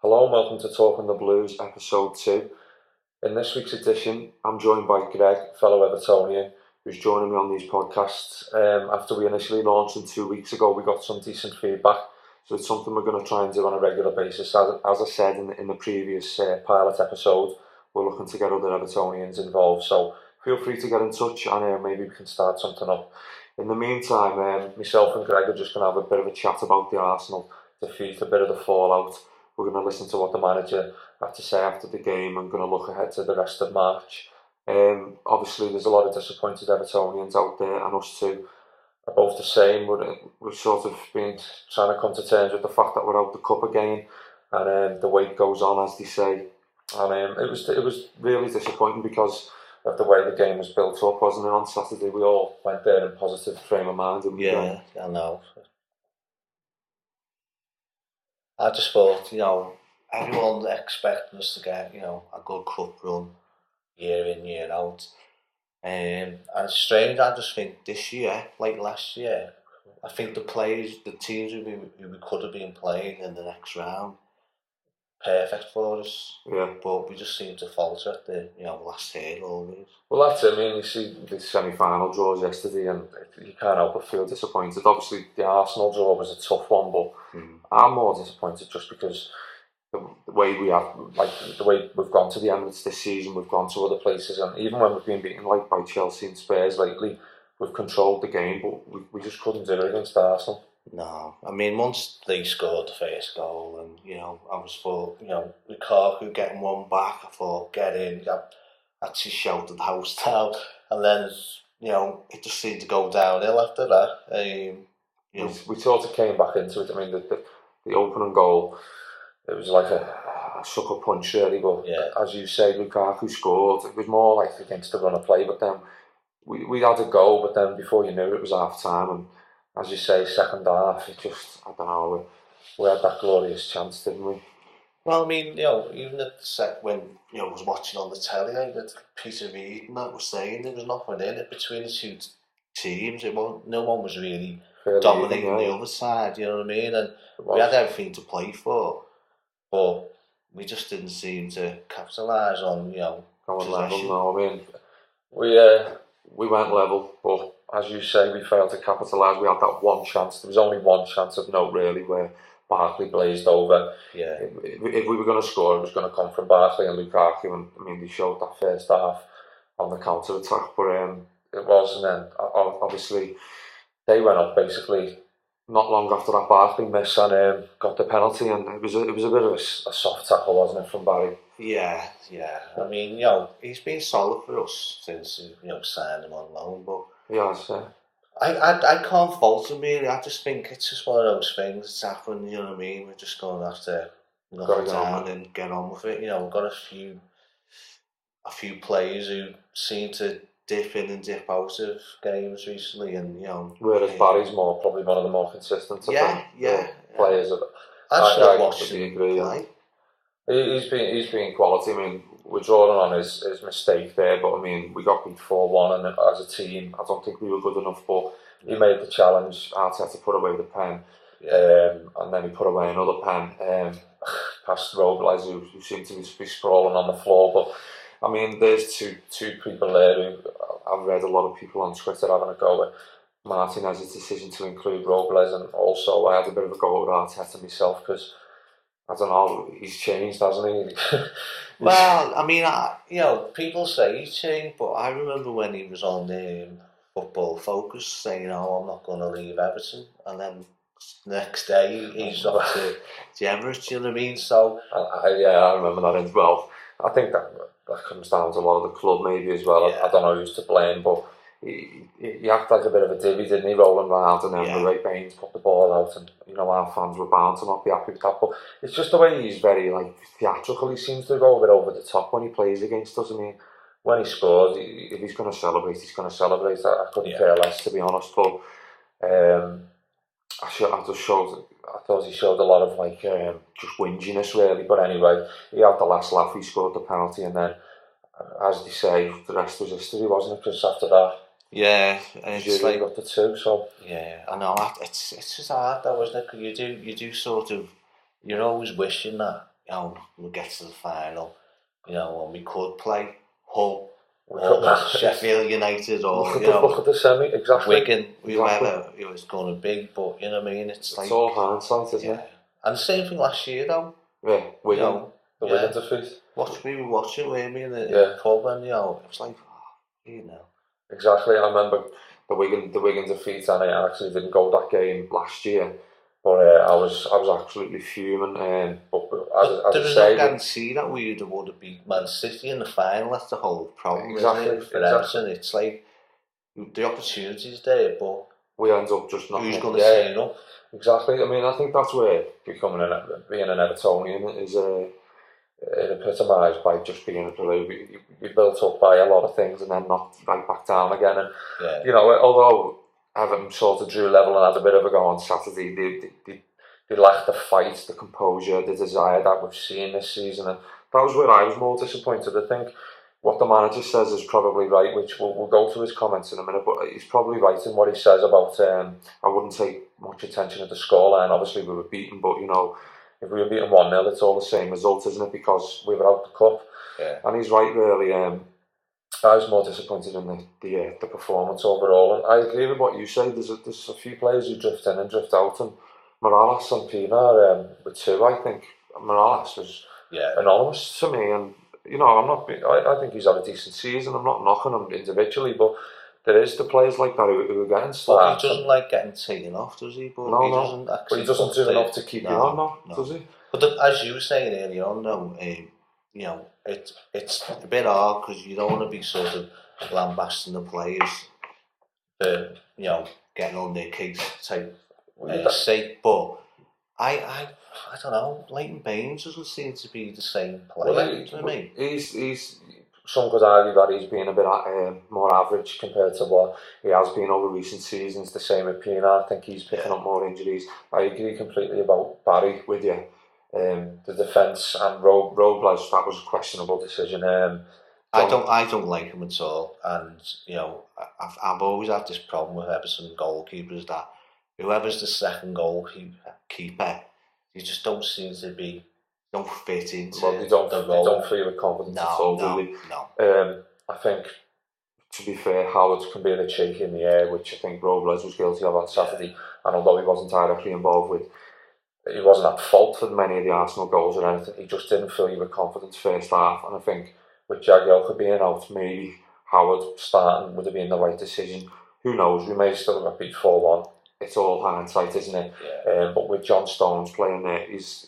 Hello and welcome to Talking the Blues, episode 2. In this week's edition, I'm joined by Greg, fellow Evertonian, who's joining me on these podcasts. After we initially launched them 2 weeks ago, we got some decent feedback, so it's something we're going to try and do on a regular basis. As I said in the previous pilot episode, we're looking to get other Evertonians involved, so feel free to get in touch and maybe we can start something up. In the meantime, myself and Greg are just going to have a bit of a chat about the Arsenal defeat, a bit of the fallout. We're going to listen to what the manager had to say after the game and going to look ahead to the rest of March. Obviously, there's a lot of disappointed Evertonians out there, and us too are both the same. We've sort of been trying to come to terms with the fact that we're out the cup again, and the wait goes on, as they say. And it was really disappointing because of the way the game was built up, wasn't it? On Saturday, we all went there in positive frame of mind. Yeah, I know. I just thought, everyone expecting us to get, a good cup run year in, year out. And it's strange, I just think this year, like last year, I think the teams who we could have been playing in the next round, perfect for us. Yeah. But we just seem to falter at the, last hurdle always. Well, that's it. I mean, you see the semi-final draws yesterday, and you can't help but feel disappointed. Obviously, the Arsenal draw was a tough one, but I'm more disappointed just because the way we've gone to the Emirates this season, we've gone to other places, and even when we've been beaten like by Chelsea and Spurs lately, we've controlled the game, but we just couldn't do it against Arsenal. No, I mean, once they scored the first goal, and I was for Lukaku getting one back, I thought, get in. I actually shouted the house down, and then it just seemed to go downhill after that. We sort of came back into it. I mean, the opening goal, it was like a sucker punch, really. But as you say, Lukaku scored. It was more like against the run of play, but then we had a goal. But then before you knew it was half time, and as you say, second half, it just, I don't know, we had that glorious chance, didn't we? Well, I mean, even at the set when I was watching on the telly, that Peter Reid and that was saying there was nothing in it between the two teams. No one was really dominating the other side. You know what I mean? And we had everything to play for, but we just didn't seem to capitalise on going possession. level. No, I mean, we went level, but as you say, we failed to capitalise. We had that one chance. There was only one chance of note, really, where Barkley blazed over. Yeah. If we were going to score, it was going to come from Barkley and Lukaku, and I mean, they showed that first half on the counter attack, but it was, and then obviously they went up basically not long after that Barkley miss and got the penalty, and it was a bit of a soft tackle, wasn't it, from Barry? Yeah. I mean, he's been solid for us since signed him on loan, but he has. I can't fault him really. I just think it's just one of those things that's happened. You know what I mean? We're just going to have to knock it down and get on with it. We've got a few players who seem to dip in and dip out of games recently, and whereas Barry's probably one of the more consistent players. I just not watching him play. He's been quality. I mean, we're drawing on his mistake there, but I mean, we got beat 4-1, and as a team, I don't think we were good enough. But he made the challenge. Arteta put away the pen, and then he put away another pen past Robles, who seemed to be sprawling on the floor. But I mean, there's two people there who I've read a lot of people on Twitter having a go at Martinez's decision to include Robles, and also I had a bit of a go at Arteta myself because I don't know, he's changed, hasn't he? Well, I mean, people say he's changed, but I remember when he was on Football Focus saying, I'm not going to leave Everton, and then the next day he's off to the Emirates, you know what I mean? So I remember that as well. I think that comes down to a lot of the club maybe as well. I don't know who's to blame, but he acted like a bit of a divvy, didn't he, rolling around, and then Ray Baines put the ball out, and our fans were bound to not be happy with that. But it's just the way he's very theatrical. He seems to go a bit over the top when he plays against us. I mean, when he scores, if he's going to celebrate, he's going to celebrate. I couldn't care less, to be honest. But I thought he showed a lot of just whinginess, really. But anyway, he had the last laugh. He scored the penalty, and then, as they say, the rest was history, wasn't it? Because after that, it's like got the two. So I know it's just hard though, isn't it? 'Cause you do sort of, you're always wishing that we'll get to the final, and we could play Hull We or could- Sheffield United or look at the semi, exactly. Wigan, whoever it was going to be. But you know what I mean? It's like all hindsight, isn't it? And the same thing last year, though. Yeah, Wigan, You know, the Wigan defeat. We were watching, weren't we, in the pub, and it was like, Exactly. I remember the Wigan defeat, and I actually didn't go that game last year, but I was absolutely fuming. But as there I was say, no guarantee that we would have beat Man City in the final. That's the whole problem, Exactly, isn't it? For Everton, it's like the opportunity's there, but we end up just not. Who's going to turn up? Exactly. I mean, I think that's where being an Evertonian is epitomised by just being a Blue. You're built up by a lot of things and then knocked right back down again. And although Everton sort of drew level and had a bit of a go on Saturday, they lacked the fight, the composure, the desire that we've seen this season, and that was where I was more disappointed. I think what the manager says is probably right, which we'll go through his comments in a minute, but he's probably right in what he says about I wouldn't take much attention to the scoreline. Obviously we were beaten, but if we were beaten 1-0, it's all the same result, isn't it? Because we were out the cup. Yeah. And he's right, really. I was more disappointed in the performance overall. And I agree with what you say. There's a few players who drift in and drift out, and Morales and Pina were two. I think Morales was anonymous to me, and I think he's had a decent season. I'm not knocking him individually, but there is the players like that who are getting started. But he doesn't like getting taken off, does he? But he doesn't do enough to keep you on, does he? But as you were saying earlier on, though, it's a bit hard because you don't want to be sort of lambasting the players for getting on their case type sake. But I don't know. Leighton Baines doesn't seem to be the same player. Well, do you know what I mean? He's some could argue that he's been a bit more average compared to what he has been over recent seasons. The same with Pina. I think he's picking up more injuries. I agree completely about Barry with you. The defence and Robles, that was a questionable decision. I don't like him at all, and I've always had this problem with Everton goalkeepers that whoever's the second goalkeeper, you just don't seem to be. Don't fit into the role. They don't feel with confidence at all, do they? No. I think, to be fair, Howard can be a bit shaky in the air, which I think Robles was guilty of on Saturday. And although he wasn't directly involved with, he wasn't at fault for many of the Arsenal goals or anything. He just didn't fill you with confidence first half. And I think with Jagielka being out, maybe Howard starting would have been the right decision. Who knows? We may still have beat 4-1. It's all hindsight, isn't it? Yeah. But with John Stones playing there, he's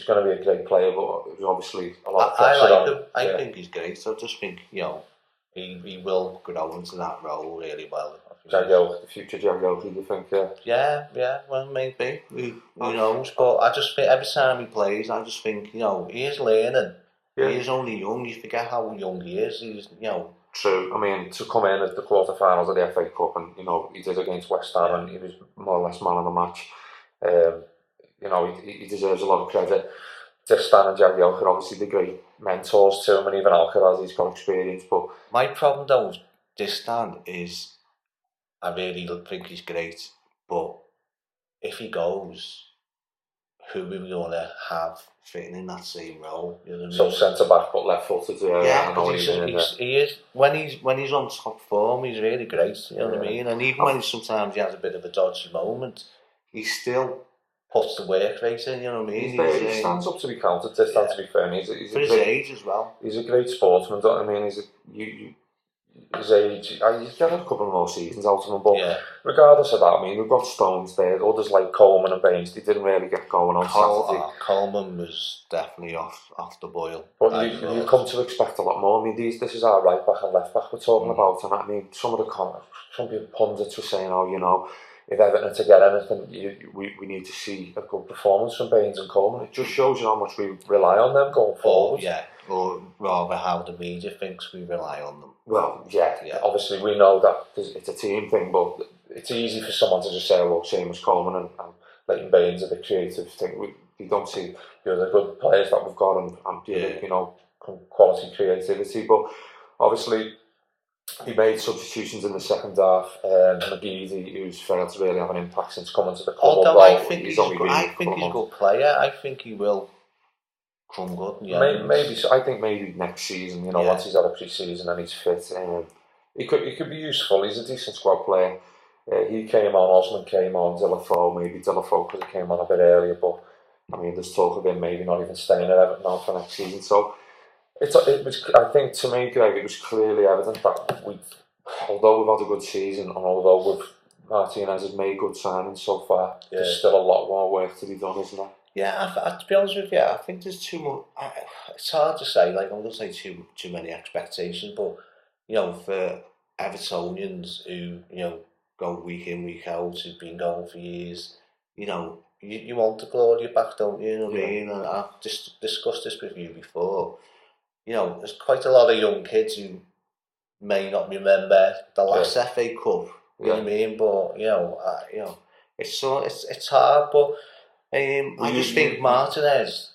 going to be a great player, but there's obviously a lot of pressure I on him. I think he's great. I just think, he will grow into that role really well. The future Jagielka, do you think? Yeah, well, maybe. Who knows? But I just think every time he plays, I just think, he is learning. Yeah. He is only young. You forget how young he is. He's, True. I mean, to come in at the quarterfinals of the FA Cup, and he did against West Ham, and he was more or less man of the match. He deserves a lot of credit. Distin and Jagielka are obviously the great mentors to him, and even Alcaraz, he's got experience. But my problem though with Distin is, I really think he's great, but if he goes, who are we going to have fitting in that same role? You know what I mean? So centre back but left footed. He is when he's on top form, he's really great. You know what I mean? And even when sometimes he has a bit of a dodgy moment, he still puts the work rate in. You know what I mean? He stands up to be counted. To be fair, he's for his age as well. He's a great sportsman. I mean, his age, he's got a couple more seasons out of him, but regardless of that, I mean, we've got Stones there. Others like Coleman and Baines, they didn't really get going on Saturday. Coleman was definitely off the boil. But you come to expect a lot more. I mean, this is our right back and left back we're talking about, and I mean, some pundits were saying, if Everton are to get anything, we need to see a good performance from Baines and Coleman. It just shows you how much we rely on them going forward. Or rather how the media thinks we rely on them. Well, obviously we know that it's a team thing, but it's easy for someone to just say, well, Seamus Coleman and Leighton Baines are the creative thing. We don't see the good players that we've got and quality creativity, but obviously he made substitutions in the second half. McGeady, who's failed to really have an impact since coming to the club. Although I think he's a good player. I think he will come good. Yeah, maybe so. I think maybe next season, once he's had a pre-season and he's fit, he could be useful. He's a decent squad player. He came on, Osman came on, maybe Deulofeu because he came on a bit earlier, but I mean, there's talk of him maybe not even staying at Everton now for next season. So it was, I think, to me, Greg, it was clearly evident that although we've had a good season, and although Martinez has made good signings so far, there's still a lot more work to be done, isn't there? Yeah, to be honest with you, I think there's too much. It's hard to say. Like, I'm going to say too many expectations, but for Evertonians who go week in, week out, who've been going for years, you want the glory back, don't you? You know what I mean? And I've just discussed this with you before. There's quite a lot of young kids who may not remember the last FA Cup. You know what I mean? But it's hard. But I just think Martinez,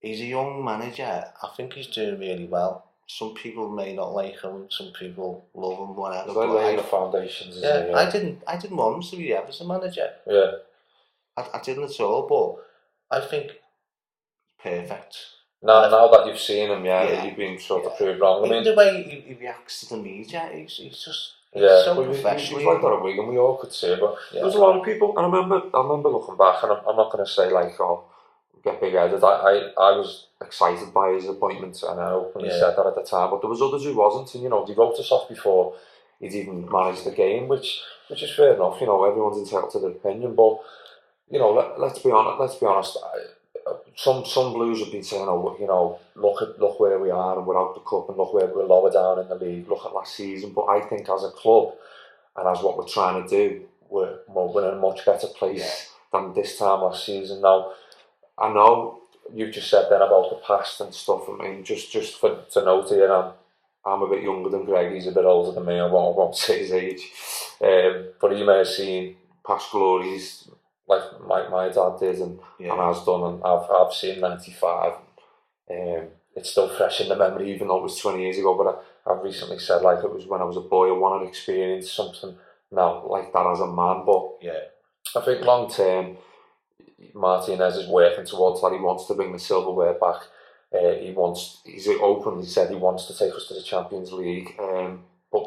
he's a young manager. I think he's doing really well. Some people may not like him. Some people love him. Whatever. He's laying the foundations. Yeah, I didn't want him to be Everton manager. Yeah, I didn't at all. But I think perfect. Now that you've seen him, you've been sort of proved wrong. I mean, the way he reacts to the media, he's just so professional. He was like that at Wigan, we all could see it, but there was a lot of people, and I remember looking back, and I'm not going to say like, get big-headed. I was excited by his appointment, and I openly said that at the time, but there was others who wasn't, and they wrote us off before he'd even managed the game, which is fair enough. Everyone's entitled to their opinion, but let's be honest. Some Blues have been saying, look where we are and we're out the cup, and look where we're lower down in the league. Look at last season. But I think as a club and as what we're trying to do, we're in a much better place than this time last season. Now, I know you've just said then about the past and stuff. I mean, just to note here, I'm a bit younger than Greg. He's a bit older than me. I won't say his age, but he may have seen past glories, like my dad did and has done, and I've seen 95. It's still fresh in the memory, even though it was 20 years ago. But I've recently said, like, it was when I was a boy, I wanted to experience something now like that as a man. But I think long term, Martinez is working towards that. He wants to bring the silverware back. He's openly said he wants to take us to the Champions League. But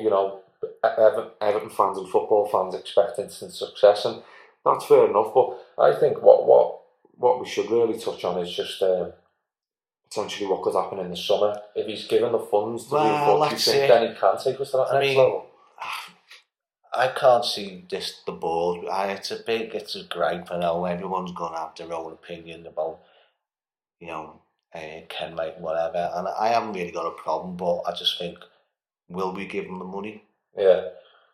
Everton fans and football fans expect instant success, and that's fair enough. But I think what we should really touch on is just potentially what could happen in the summer if he's given the funds to do what you think. Then he can take us to that next level. I can't see the board. It's a gripe. I know everyone's gonna have their own opinion about Ken Mike, whatever, and I haven't really got a problem. But I just think, will we give him the money? Yeah.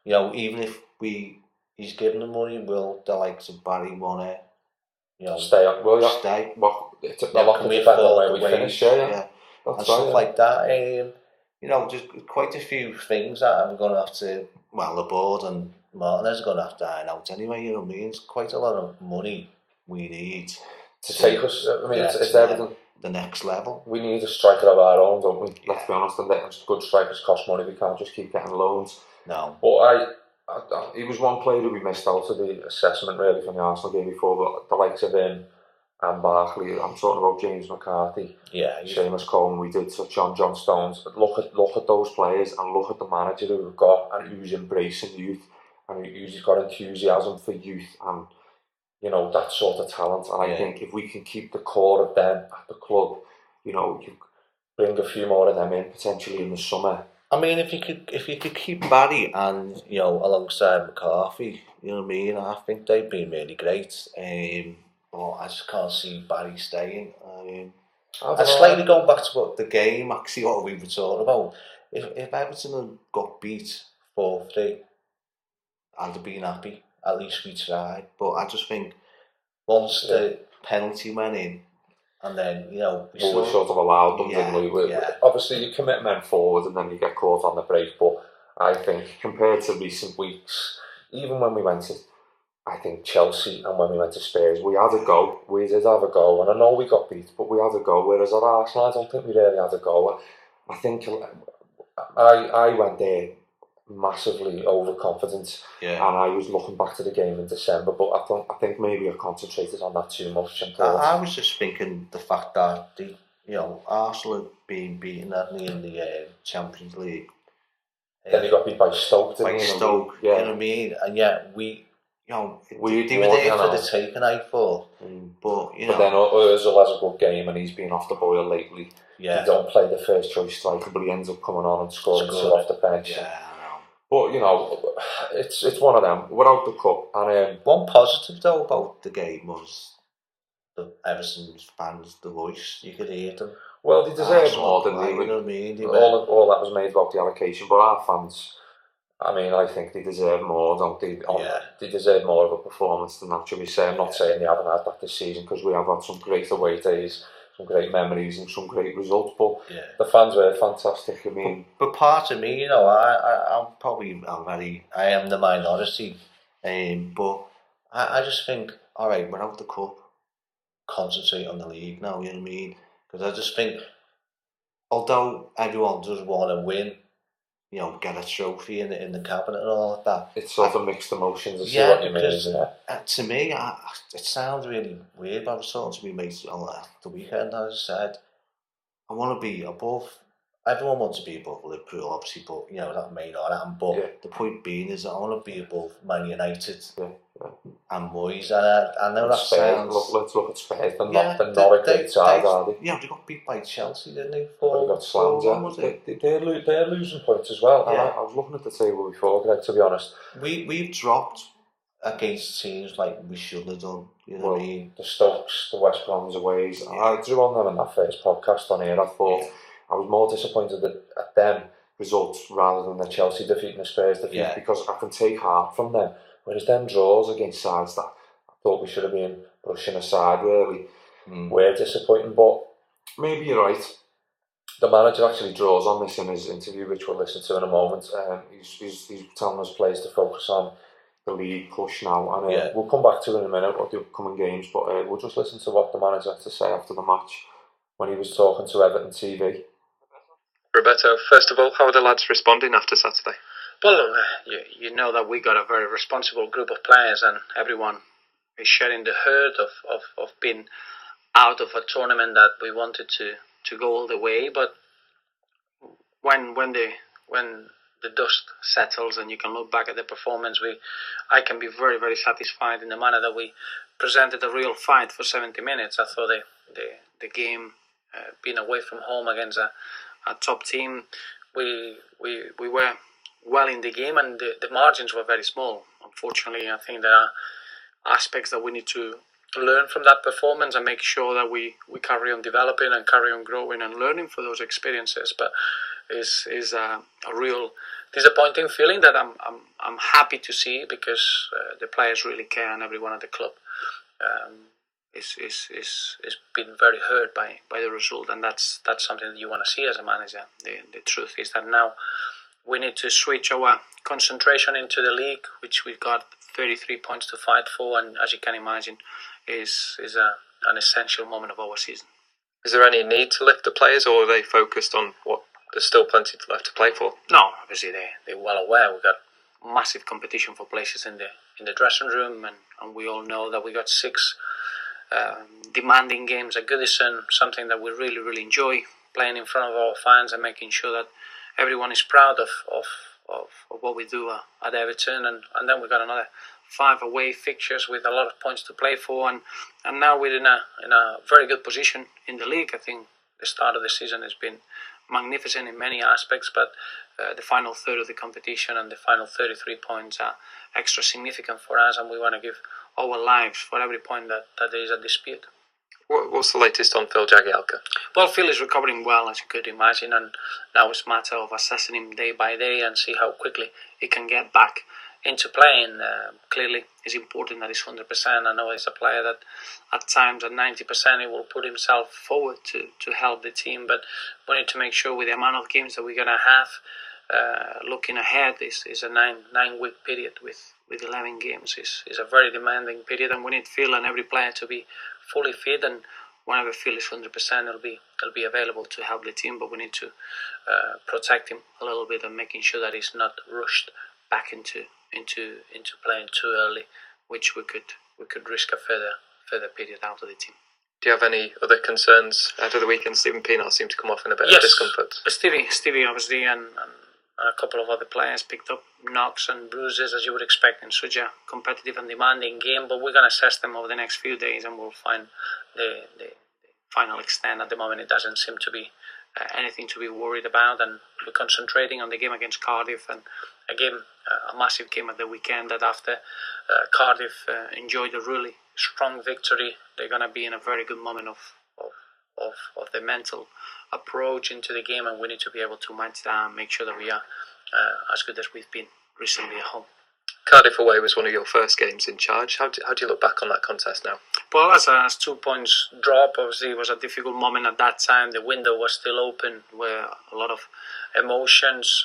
Even if he's given the money, will the likes of Barry want to, stay up? Stay. Well, it's a lot of depend on where we finish. And stuff like that. There's quite a few things that I'm going to have to. Well, the board and Martinez are going to have to iron out anyway. You know what I mean? It's quite a lot of money we need to take us. I mean, it's everything. The next level. We need a striker of our own, don't we? Let's be honest. And good strikers cost money. We can't just keep getting loans. No. But he was one player that we missed out of the assessment really from the Arsenal game before, but the likes of him and Barkley, I'm talking about James McCarthy, Seamus Coleman, we did touch on John Stones. Look at those players and look at the manager that we've got and who's embracing youth and who's got enthusiasm for youth and that sort of talent. And I think if we can keep the core of them at the club, you bring a few more of them in potentially in the summer. I mean, if you could keep Barry and alongside McCarthy, you know what I mean, I think they'd be really great. But I just can't see Barry staying. And slightly going back to the game, actually, what we were talking about. If Everton had got beat 4-3, I'd have been happy. At least we tried. But I just think once the penalty went in, and then, we sort of allowed them, didn't we? Obviously, you commit men forward and then you get caught on the break. But I think compared to recent weeks, even when we went to, I think, Chelsea and when we went to Spurs, we had a go. We did have a go. And I know we got beat, but we had a go. Whereas at Arsenal, I don't think we really had a go. I think I went there massively overconfident, and I was looking back to the game in December, but I think maybe I concentrated on that too much. I was just thinking the fact that Arsenal have been beaten, hadn't they, in the Champions League. Then they got beat by Stoke, By Stoke, yeah. You know what I mean? And yet they were there for the taking, I thought. But then Ozil has a good game and he's been off the boil lately. Yeah. He don't play the first choice striker, but he ends up coming on and scoring two off the bench. Yeah, I know. But it's one of them. Without the cup, and one positive though about the game was the Everton fans, the voice. You could hear them. Well, they deserve more than they. You know what I mean? All that was made about the allocation, but our fans, I mean, I think they deserve more, don't they? They deserve more of a performance than that, should we say. I'm not saying they haven't had that this season, because we have had some great away days, some great memories and some great results, but the fans were fantastic. I mean, but part of me, I am the minority, but I just think, all right, without the cup, concentrate on the league now. You know what I mean? Because I just think, although everyone does want to win, get a trophy in the cabinet and all of that, it's sort of mixed emotions. I see what you mean, isn't it? To me, it sounds really weird, but I was talking to my mates on the weekend. I just said, I want to be above. Everyone wants to be above Liverpool, obviously, but that may not happen. But the point being is that I want to be above Man United and Moyes. And I know that sounds. Let's look at Spurs. They're not a great side, are they? Yeah, they got beat by Chelsea, didn't they? They got slammed. They're losing points as well. Yeah. I was looking at the table before, Greg, to be honest. We've dropped against teams like we shouldn't have done. You know what I mean? The Stokes, the West Brom's aways. I drew on them in that first podcast on here. I thought I was more disappointed at them results rather than the Chelsea defeat and the Spurs defeat, because I can take heart from them. Whereas them draws against sides that I thought we should have been brushing aside really were disappointing. But maybe you're right. The manager actually draws on this in his interview, which we'll listen to in a moment. He's telling us players to focus on the league push now, and we'll come back to it in a minute about the upcoming games, but we'll just listen to what the manager had to say after the match when he was talking to Everton TV. Roberto, first of all, how are the lads responding after Saturday? Well, you know that we got a very responsible group of players, and everyone is sharing the hurt of being out of a tournament that we wanted to go all the way. But when the dust settles and you can look back at the performance, I can be very, very satisfied in the manner that we presented a real fight for 70 minutes. I thought the game, being away from home against a top team, we were well in the game, and the margins were very small. Unfortunately, I think there are aspects that we need to learn from that performance and make sure that we carry on developing and carry on growing and learning for those experiences. But is a real disappointing feeling that I'm happy to see, because the players really care, and everyone at the club is been very hurt by the result, and that's something that you want to see as a manager. The truth is that now we need to switch our concentration into the league, which we've got 33 points to fight for, and as you can imagine, is an essential moment of our season. Is there any need to lift the players, or are they focused on what there's still plenty left to play for? No, obviously they're well aware. We've got massive competition for places in the dressing room, and we all know that we got 6 demanding games at Goodison, something that we really, really enjoy, playing in front of our fans and making sure that everyone is proud of what we do at Everton, and then we've got another 5 away fixtures with a lot of points to play for, and now we're in a very good position in the league. I think the start of the season has been magnificent in many aspects, but the final third of the competition and the final 33 points are extra significant for us, and we want to give our lives for every point that there is a dispute. What's the latest on Phil Jagielka? Well, Phil is recovering well, as you could imagine, and now it's a matter of assessing him day by day and see how quickly he can get back into playing. Clearly, it's important that he's 100%. I know he's a player that at times at 90% he will put himself forward to help the team, but we need to make sure with the amount of games that we're going to have, looking ahead, is a nine-week period with 11 games. Is a very demanding period, and we need Phil and every player to be fully fit, and whenever Phil is 100%, he'll be available to help the team, but we need to protect him a little bit and making sure that he's not rushed back into playing too early, which we could risk a further period out of the team. Do you have any other concerns after the weekend? Stephen Pienaar seemed to come off in a bit of discomfort. Stevie obviously and a couple of other players picked up knocks and bruises, as you would expect in such a competitive and demanding game, but we're going to assess them over the next few days and we'll find the final extent. At the moment it doesn't seem to be anything to be worried about, and we're concentrating on the game against Cardiff, and a massive game at the weekend that after Cardiff enjoyed a really strong victory, they're going to be in a very good moment of the mental approach into the game, and we need to be able to match that and make sure that we are as good as we've been recently at home. Cardiff away was one of your first games in charge. How do you look back on that contest now? Well, as 2 points drop, obviously it was a difficult moment at that time. The window was still open, where a lot of emotions.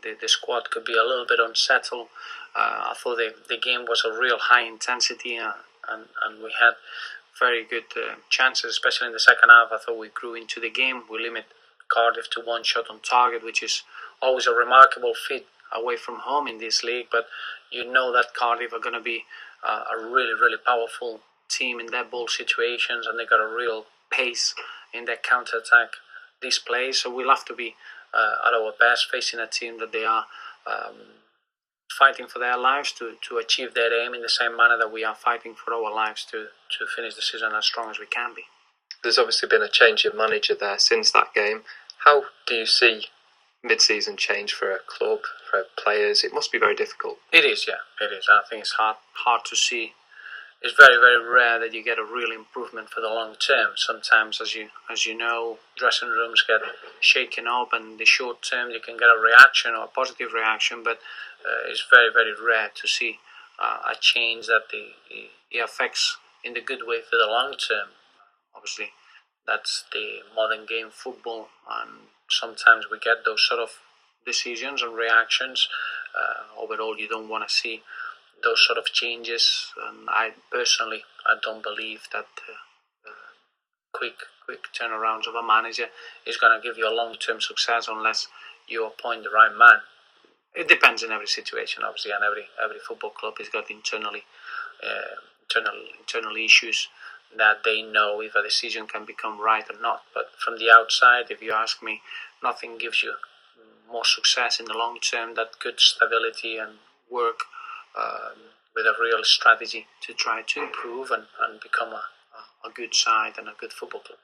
The squad could be a little bit unsettled. I thought the game was a real high intensity, and we had very good chances, especially in the second half. I thought we grew into the game. We limit Cardiff to one shot on target, which is always a remarkable feat away from home in this league. But you know that Cardiff are going to be a really, really powerful team in their ball situations, and they got a real pace in their counter-attack display. So we'll have to be at our best facing a team that they are fighting for their lives to achieve their aim in the same manner that we are fighting for our lives to finish the season as strong as we can be. There's obviously been a change in manager there since that game. How do you see mid-season change for a club, for players? It must be very difficult. It is, yeah, it is. I think it's hard to see. It's very, very rare that you get a real improvement for the long term. Sometimes, as you know, dressing rooms get shaken up, and the short term you can get a reaction or a positive reaction, but it's very, very rare to see a change that it affects in the good way for the long term. Obviously, that's the modern game football, and sometimes we get those sort of decisions and reactions. Overall, you don't want to see those sort of changes, and I don't believe that quick turnarounds of a manager is going to give you a long-term success unless you appoint the right man. It depends in every situation, obviously, and every football club has got internal issues that they know if a decision can become right or not. But from the outside, if you ask me, nothing gives you more success in the long term than good stability and work with a real strategy to try to improve and become a good side and a good football club.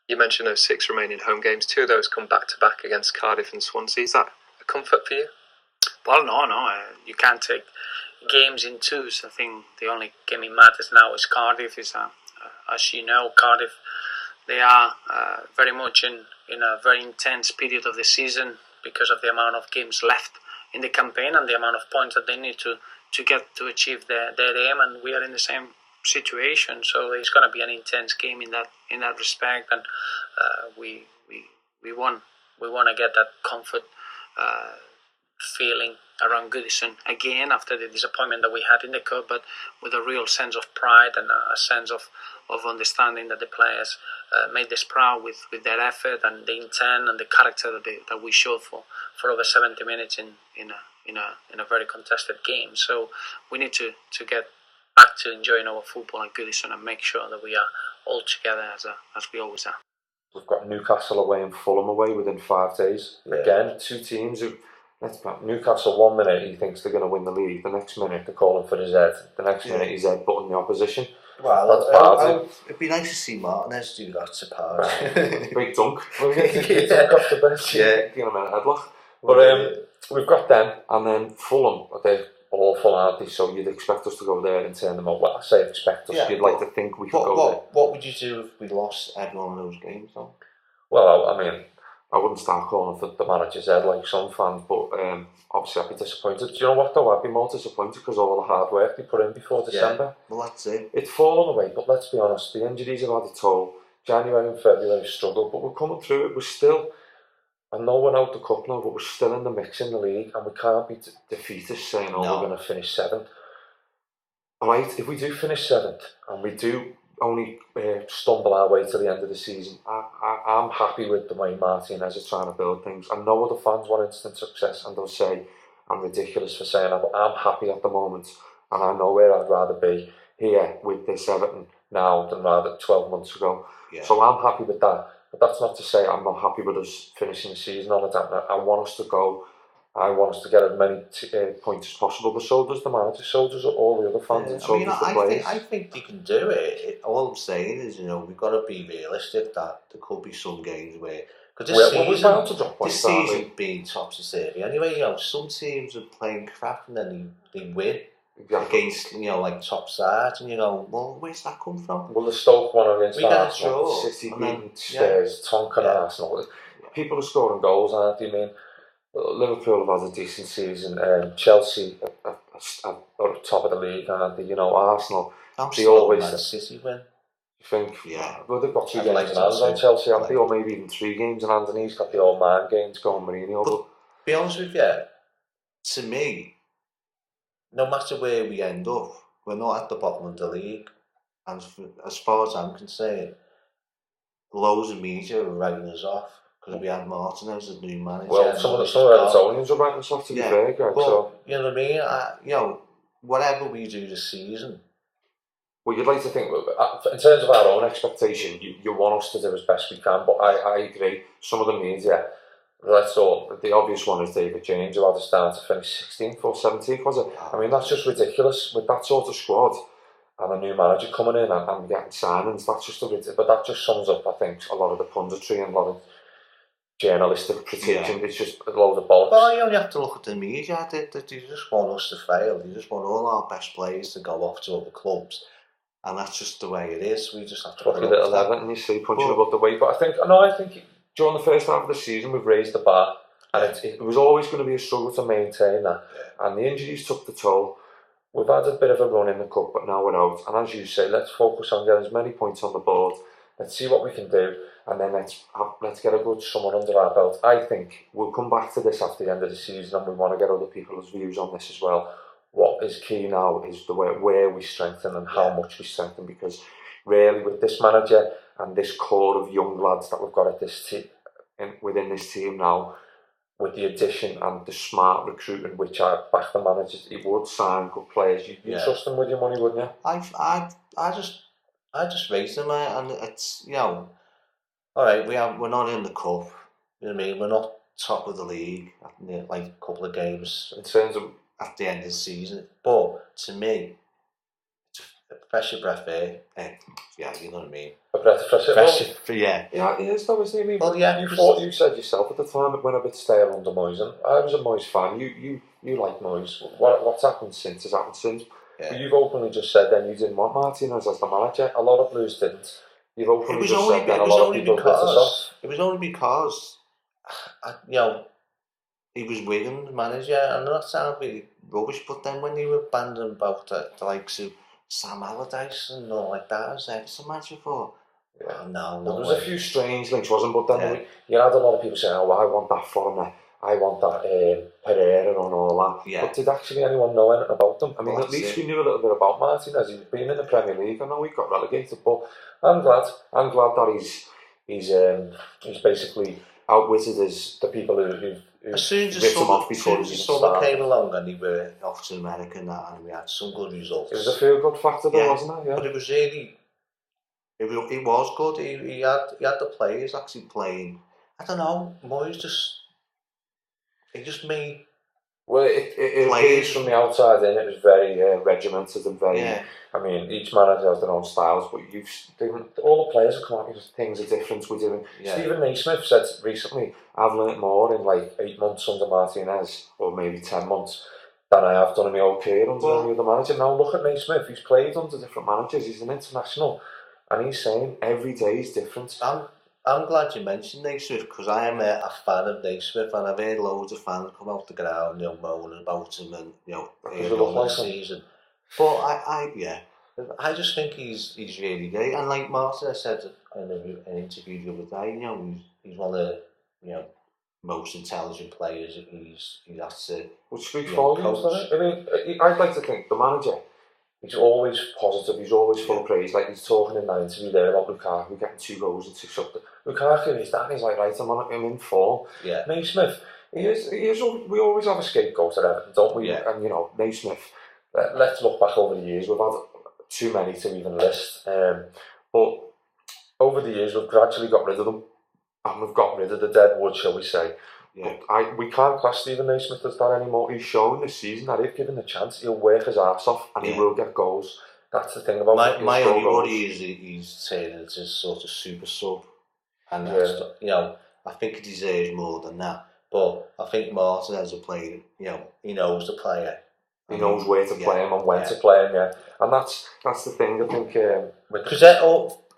You mentioned those 6 remaining home games. 2 of those come back-to-back against Cardiff and Swansea. Is that a comfort for you? Well, no. You can't take games in twos. I think the only game it matters now is Cardiff. As you know, Cardiff, they are very much in a very intense period of the season because of the amount of games left in the campaign and the amount of points that they need to get to achieve their aim, and we are in the same situation. So it's going to be an intense game in that respect, and we want to get that comfort feeling around Goodison again after the disappointment that we had in the cup, but with a real sense of pride and a sense of understanding that the players made this proud with their effort and the intent and the character that we showed for over 70 minutes in a very contested game. So we need to get back to enjoying our football at Goodison and make sure that we are all together as we always are. We've got Newcastle away and Fulham away within 5 days. Yeah. Again, 2 teams who, Newcastle 1 minute he thinks they're going to win the league, the next minute they're calling for his head, the next minute he's headbutting the opposition. Well, it'd be nice to see Martinez do that to Parge. Big dunk. Dunk off the bench. Yeah. You know, headlock. But we've got them, and then Fulham, they're awful, aren't they? So you'd expect us to go there and turn them out. Well, I say expect us, you'd like to think we could go there. What would you do if we lost every one of those games, though? Well, I mean, I wouldn't start calling for the manager's head like some fans, but obviously I'd be disappointed. Do you know what, though? I'd be more disappointed because of all the hard work they put in before December. Yeah, well, that's it. It's fallen away, but let's be honest, the injuries have had a toll. January and February struggled, but we're coming through it. We're still, I know we're out the cup now, but we're still in the mix in the league, and we can't be defeatist saying, we're going to finish 7th. Alright, if we do finish 7th, and we do only stumble our way to the end of the season, I'm happy with the way Martinez is trying to build things. I know other fans want instant success, and they'll say I'm ridiculous for saying that, but I'm happy at the moment, and I know where I'd rather be. here with this Everton now than rather 12 months ago. Yeah. So I'm happy with that. But that's not to say I'm not happy with us finishing the season on it. I want us to go. I want us to get as many points as possible. But so does the manager, so does all the other fans, and so does the players. I think they can do it. All I'm saying is, we've got to be realistic that there could be some games where... Because this season being topsy-turvy. Anyway, some teams are playing crap and then they win. Exactly. Against, like top sides, and well, where's that come from? Well, the Stoke one against Arsenal, City beating Spurs, Tonkin and Arsenal. People are scoring goals, aren't they? I mean, Liverpool have had a decent season. Chelsea are top of the league, aren't they? Arsenal. They always. Man City win. You think? Yeah. Well, they've got 2 games in hand on Chelsea, haven't they? Or maybe even 3 games in hand, and he's got the old man games going, Mourinho. But be honest with you, to me, no matter where we end up, we're not at the bottom of the league. And as far as I'm concerned, loads of media are writing us off because we had Martinez as new manager. Well, some of the Evertonians are writing us off, to be fair, Greg. But, so. You know what I mean? Whatever we do this season. Well, you'd like to think, in terms of our own expectation, you want us to do as best we can, but I agree. Some of the media, the obvious one is David James, who had us down to finish 16th or 17th, was it? I mean, that's just ridiculous with that sort of squad and a new manager coming in and getting signings. That's just but that just sums up, I think, a lot of the punditry and a lot of journalistic critiquing. It's just a load of bollocks. Well, you only have to look at the media. They just want us to fail. They just want all our best players to go off to other clubs. And that's just the way it is. We just have to look at little Everton, you see, punching above the weight. But I think during the first half of the season, we've raised the bar, and it was always going to be a struggle to maintain that. Yeah. And the injuries took the toll. We've had a bit of a run in the cup, but now we're out. And as you say, let's focus on getting as many points on the board. Let's see what we can do, and then let's get a good summer under our belt. I think we'll come back to this after the end of the season, and we want to get other people's views on this as well. What is key now is the way where we strengthen and how much we strengthen, because really with this manager and this core of young lads that we've got at this within this team now, with the addition and the smart recruiting, which I back the managers, he would sign good players. You trust them with your money, wouldn't you? I just rate them, and it's all right. We're not in the cup. You know what I mean? We're not top of the league. Like a couple of games in terms of. At the end of the season, but to me, it's a fresh breath of air. You know what I mean. A breath of fresh air. Yeah, it is though, isn't it? I mean, well, you said yourself at the time it went a bit stale under Moyes, and I was a Moyes fan. You like Moyes. What's happened since has happened since. Yeah. But you've openly just said then you didn't want Martinez as the manager. A lot of Blues didn't. You've openly just said then a lot of people got us off. It was only because, he was Wigan's manager, and that sounded really rubbish, but then when they were banding about the likes of Sam Allardyce and all like that, I was like, it's a manager for... No there was a few strange links, wasn't but then you had a lot of people saying, I want that foreigner, I want that Pereira and all that. Yeah. But did actually anyone know anything about them? I mean, at least we knew a little bit about Martinez. He'd been in the Premier League. I know he got relegated, but I'm glad that he's basically outwitted the people who as soon as the summer came along and they were off to America and we had some good results. It was a feel-good factor though, wasn't it? Yeah. But it was really... It was good. He had the players actually playing. I don't know, Moyes just made... Well, it appears from the outside in, it was very regimented and very... Yeah. I mean, each manager has their own styles, but all the players have come out with things are different. We're doing. Yeah. Stephen Naismith said recently, I've learnt more in like 8 months under Martinez, or maybe 10 months, than I have done in my old career under any other manager. Now look at Naismith, he's played under different managers, he's an international, and he's saying every day is different. I'm glad you mentioned Naismith, because I am a fan of Naismith, and I've heard loads of fans come out the ground, moaning about him, and early on the season. But I just think he's really great, and like Martin said in an interview the other day, he's one of the most intelligent players. He's has to. Which speaks volumes, doesn't it? I mean, I'd like to think the manager. He's always positive. He's always full of praise. Like he's talking in that interview there about Lukaku getting 2 goals and 6 up. Lukaku is that. He's like, right, I'm in form. Yeah. Naismith, he is. We always have a scapegoat at Everton, don't we? Yeah. And Naismith. Let's look back over the years. We've had too many to even list. But over the years, we've gradually got rid of them, and we've got rid of the dead wood, shall we say. Yeah. But we can't class Stephen Naismith as that anymore. He's shown this season that if given the chance, he'll work his arse off and he will get goals. That's the thing about him. My only worry is he's saying it's his sort of super sub, and that's, you know, I think he deserves more than that. But I think Martin, as a player, you know, he knows the player. He knows where to play him and when to play him, and that's the thing. I think because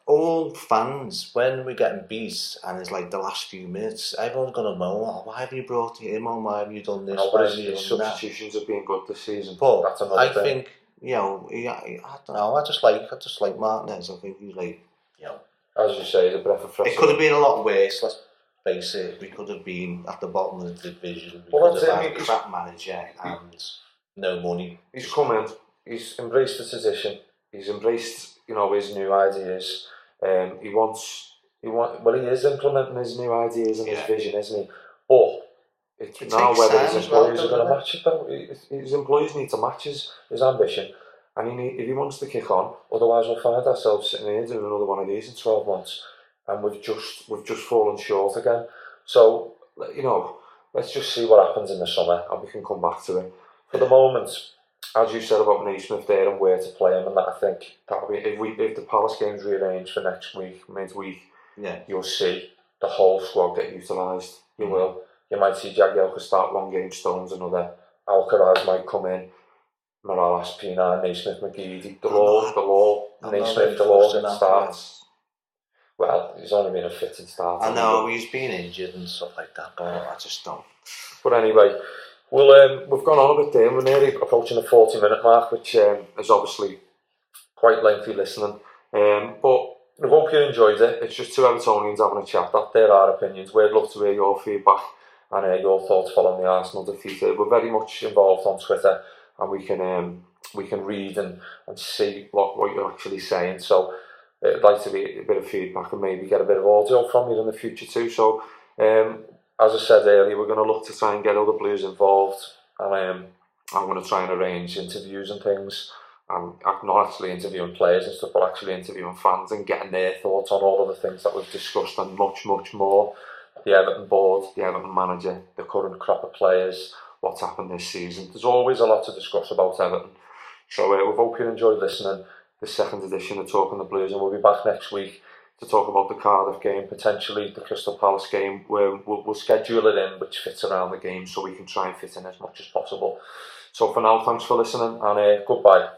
all fans, when we're getting beat and it's like the last few minutes, everyone's gonna moan, oh, why have you brought him on? Why have you done this? But his substitutions have been good this season. But that's another thing. Think, you know, I don't know. I just like Martinez. I think he's like, you know, as you say, he's a breath of fresh air. It could have been a lot worse. Let's face it. We could have been at the bottom of the division. We could have had a crap manager and no money. He's come in. He's embraced the position. He's embraced, you know, his new ideas. He is implementing his new ideas and his vision, isn't he? But it's now whether his employees are going to match it, though. His employees need to match his ambition, and if he wants to kick on, otherwise we'll find ourselves sitting here doing another one of these in 12 months, and we've just fallen short again. So, you know, let's just see what happens in the summer, and we can come back to it. For the moment, as you said about Naismith there and where to play him, and that I think that'll be if the Palace game's rearranged for next week, midweek, you'll see the whole squad get utilised. You will. You might see Jagielka start one game, Stones another. Alcaraz might come in. Morales, Pienaar, Naismith, McGeady. They'll all Naismith, they'll all get starts. Well, he's only been a fitted start. I know he's been injured and stuff like that, but I just don't. But anyway. Well, we've gone on a bit there. We're nearly approaching the 40-minute mark, which is obviously quite lengthy listening. But I hope you enjoyed it. It's just two Evertonians having a chat. There are our opinions. We'd love to hear your feedback and your thoughts following the Arsenal defeat. We're very much involved on Twitter, and we can read and see what you're actually saying. So I'd like to be a bit of feedback and maybe get a bit of audio from you in the future too. So. As I said earlier, we're going to look to try and get other Blues involved, and I'm going to try and arrange interviews and things. I'm not actually interviewing players and stuff, but actually interviewing fans and getting their thoughts on all of the things that we've discussed and much, much more. The Everton board, the Everton manager, the current crop of players, what's happened this season. There's always a lot to discuss about Everton. So we hope you enjoyed listening. The second edition of Talking the Blues, and we'll be back next week to talk about the Cardiff game, potentially the Crystal Palace game, where we'll schedule it in which fits around the game so we can try and fit in as much as possible. So for now, thanks for listening, and goodbye.